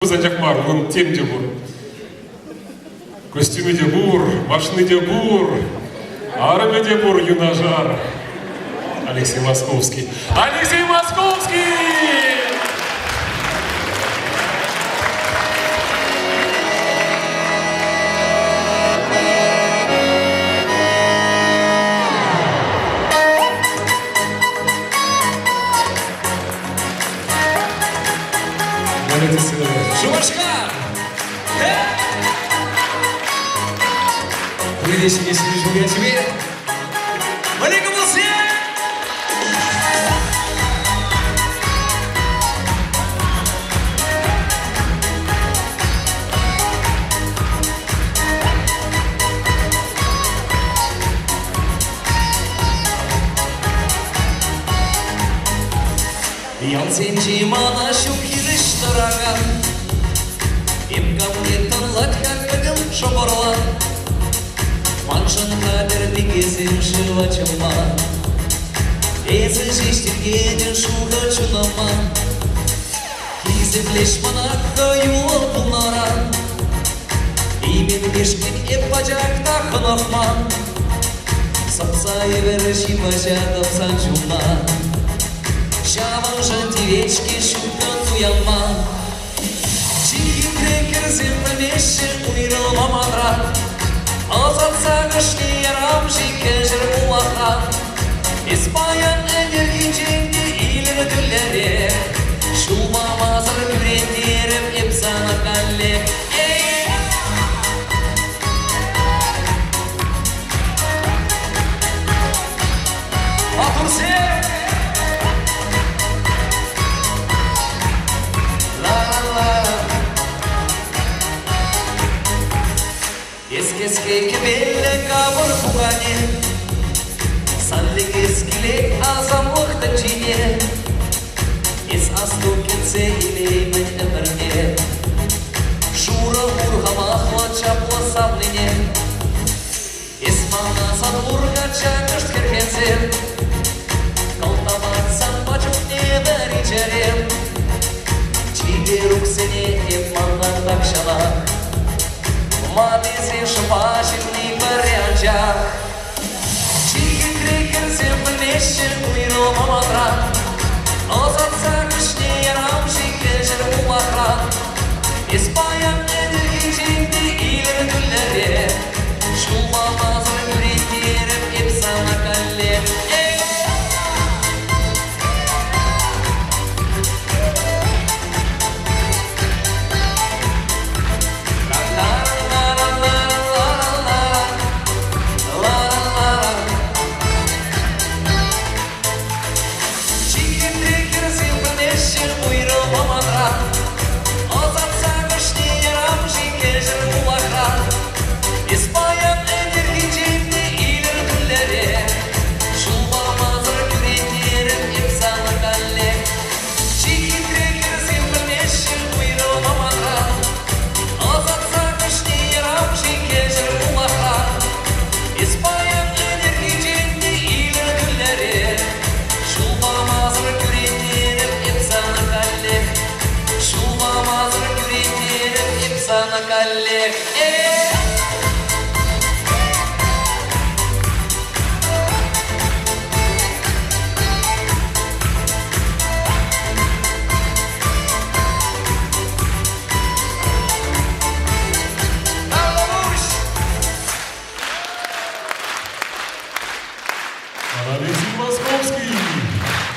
Затякмар, вон тем де бур. Костюмі де бур, машини де бур, армия де бур, юнажар. Алексей Московский. Алексей Московский! Жумашка! Выйди себе, слежу я тебе. Маленько молодцы! Ялсенчи мана шухидыш дорога, им камнетон латка шоборла, маншан кадер бигезин шила чума, эзы жиштиргеден шуга чунама, кизе плеш манакка юл пунара, имен бешкен эппажакта ханахма, сапсай вершима жадам санчума. Шаман жантивечки шупят уяма. Чихин крекер зимнамеше уйрал мамадра. Азатса гашни ярам жикежер мулаха. Испаян энергиченде илер дүллере. Шумамазыр күрендерем епсана калле. Атурсе! Eskesке kebelle kabur fugane, sallik eskile azamlıkta çiğne, es aslu ketse ileymen emrine, şura vurgamahla çapla savline, esmana san vurga çakışt kerkensen, kaltamatsan bacık ne vericerim, çiğde ruksene emmanlar bakşalak, Мадиси шпашетный порядок. Чихин крекер землеше уйрал мамадра. Озатса кышне ярам жикежер мулахра. Испаян энергиченде илер дүллере. Шулмамазыр күрендерем епсана калле. Калле. Алексей Московский!